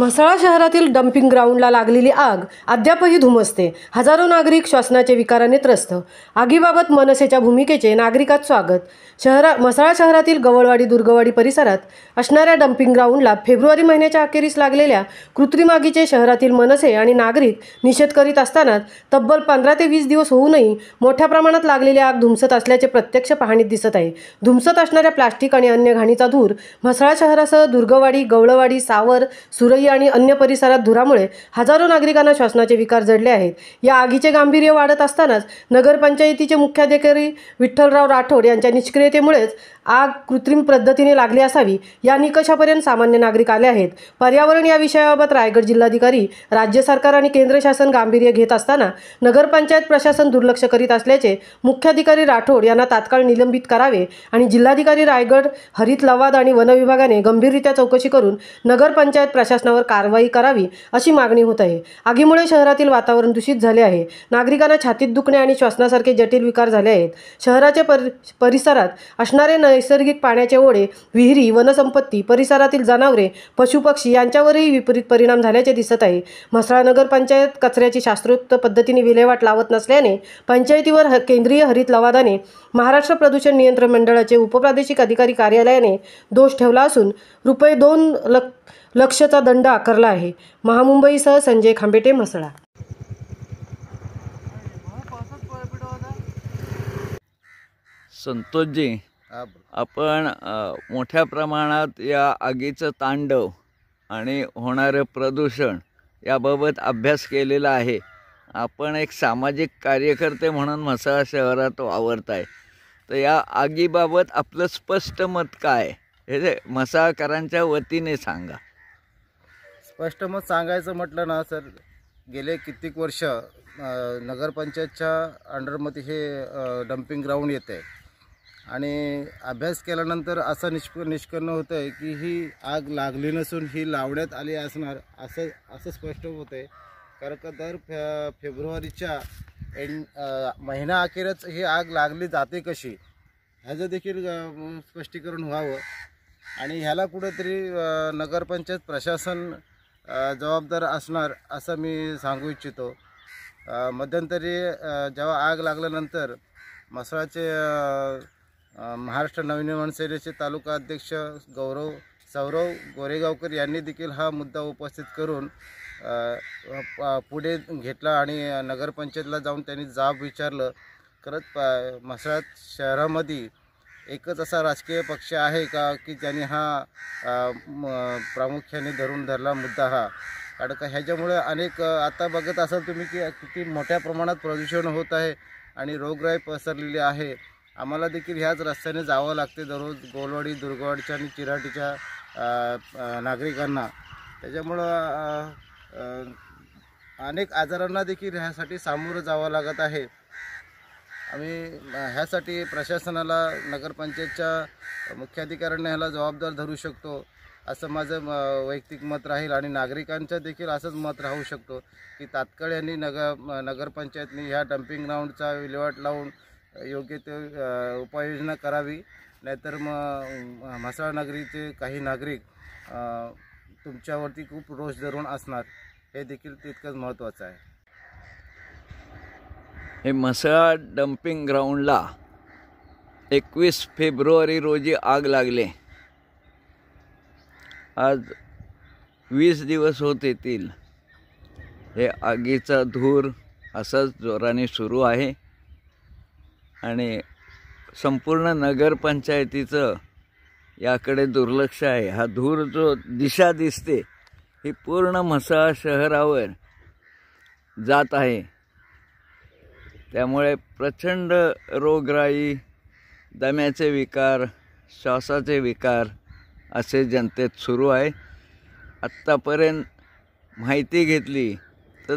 म्हसळा शहरातील डम्पिंग ग्राउंडला लागलेली आग अद्यापही धुमसते। हजारो नागरिक श्वसनाच्या विकाराने त्रस्त। आगीबाबत मनसेच्या भूमिकेचे नागरिकात स्वागत। म्हसळा शहरातील गवळवाडी दुर्गवाडी परिसरात असणाऱ्या डम्पिंग ग्राउंडला फेब्रुवारी महिन्याच्या अखेरीस लागलेल्या कृत्रिम आगीचे शहरातील मनसे आणि नागरिक निषेध करीत असताना तब्बल 15 ते 20 दिवस होऊनही मोठ्या प्रमाणात लागलेली आग धुमसत असल्याचे प्रत्यक्ष पाहणीत दिसत आहे। धुमसत असणाऱ्या प्लास्टिक आणि अन्य घाणीचा धूर म्हसळा शहरासह दुर्गवाडी, गवळवाडी, सावर, सुरई आणि अन्य परिसरात धुरामुळे हजारो नागरिकांना श्वसनाचे विकार जडले आहेत। या आगीचे गांभीर्य वाढत असतानाच नगरपंचायतीचे मुख्याधिकारी विठ्ठलराव राठोड यांच्या निष्क्रियतेमुळेच आग कृत्रिम पद्धतीने लागली असावी या निकषापर्यंत सामान्य नागरिक आले आहेत। पर्यावरण या विषयाबाबत रायगड जिल्हाधिकारी, राज्य सरकार आणि केंद्र शासन गांभीर्य घेत असताना नगरपंचायत प्रशासन दुर्लक्ष करीत असल्याचे मुख्याधिकारी राठोड यांना तात्काळ निलंबित करावे आणि जिल्हाधिकारी रायगड, हरित लवाद आणि वन विभागाने गंभीररित्या चौकशी करून नगरपंचायत प्रशासनावर कारवाई करावी अशी मागणी होत आहे। आगीमुळे शहरातील वातावरण दूषित झाले आहे। नागरिकांना छातीत दुखणे आणि श्वसनासारखे जटिल विकार झाले आहेत। शहराच्या परिसरात असणारे नैसर्गिक पाण्याचे ओढे, विहिरी, वनसंपत्ती, परिसरातील जनावरे, पशुपक्षी यांच्यावरही विपरीत परिणाम झाल्याचे दिसत आहे। म्हसळा नगरपंचायत कचऱ्याची शास्त्रोक्त पद्धतीने विल्हेवाट लावत नसल्याने पंचायतीवर केंद्रीय हरित लवादाने महाराष्ट्र प्रदूषण नियंत्रण मंडळाचे उपप्रादेशिक अधिकारी कार्यालयाने दोष ठेवला असून ₹2 लक्षचा दंड आकारला आहे। महामुंबईसह संजय खांबेटे, म्हसळा। संतोषजी, आपण मोठ्या प्रमाणात या आगीचं तांडव आणि होणारे प्रदूषण याबाबत अभ्यास केलेला आहे। आपण एक सामाजिक कार्यकर्ते म्हणून म्हसळा शहरात वावरत आहे, तर या आगीबाबत आपलं स्पष्ट मत काय हे म्हसळाकरांच्या वतीने सांगा। स्पष्ट मत सांगायचं म्हटलं ना सर, गेले कित्येक वर्ष नगरपंचायतच्या अंडरमध्ये हे डम्पिंग ग्राउंड येते आणि अभ्यास केल्यानंतर असं निष्पन्न होतं आहे की ही आग लागली नसून ही लावण्यात आली असणार असं स्पष्ट होतं आहे। कारण का दर फेब्रुवारीच्या महिना अखेरच ही आग लागली जाते कशी ह्याचं देखील स्पष्टीकरण व्हावं आणि ह्याला कुठेतरी नगरपंचायत प्रशासन जबाबदार असणार असं मी सांगू इच्छितो। मध्यंतरी जेव्हा आग लागल्यानंतर म्हसळाचे महाराष्ट्र नवनिर्माण सेनेचे तालुका अध्यक्ष सौरव गोरेगावकर यांनी देखील हा मुद्दा उपस्थित करून पुढे घेतला आणि नगरपंचायतला जाऊन त्यांनी जाब विचारलं। खरंच म्हसळा शहरामध्ये एकच असा राजकीय पक्ष आहे का की ज्यांनी हा प्रामुख्याने धरला मुद्दा हा? कारण का ह्याच्यामुळे अनेक आता बघत असाल तुम्ही की किती मोठ्या प्रमाणात प्रदूषण होत आहे आणि रोगराई पसरलेली आहे। आम्हाला देखील ह्याच रस्त्याने जावं लागते दररोज गवळवाडी, दुर्गवाडीच्या आणि चिराटीच्या नागरिकांना। त्याच्यामुळं अनेक आजारांना देखील ह्यासाठी सामोरं जावं लागत आहे। आम्ही ह्यासाठी प्रशासनाला, नगरपंचायतच्या मुख्याधिकाऱ्यांना ह्याला जबाबदार धरू शकतो असं माझं वैयक्तिक मत राहील आणि नागरिकांचं देखील असंच मत राहू शकतो की तात्काळ यांनी नगरपंचायतने ह्या डम्पिंग ग्राउंडचा विल्हेवाट लावून योग्य ते उपाययोजना करावी। नाहीतर मग म्हसळा नगरीचे काही नागरिक तुमच्यावरती खूप रोष धरून असणार, हे देखील तितकंच महत्त्वाचं आहे। हे म्हसळा डम्पिंग ग्राउंडला 21 फेब्रुवारी रोजी आग लागले। आज 20 दिवस होत येतील। हे आगीचा धूर असाच जोराने सुरू आहे आणि संपूर्ण नगरपंचायतीचं याकडे दुर्लक्ष आहे। हा धूर जो दिशा दिसते ही पूर्ण म्हसळा शहरावर जात आहे। त्यामुळे प्रचंड रोगराई, दम्याचे विकार, श्वासाचे विकार असे जनतेत सुरू आहे। आत्तापर्यंत माहिती घेतली तर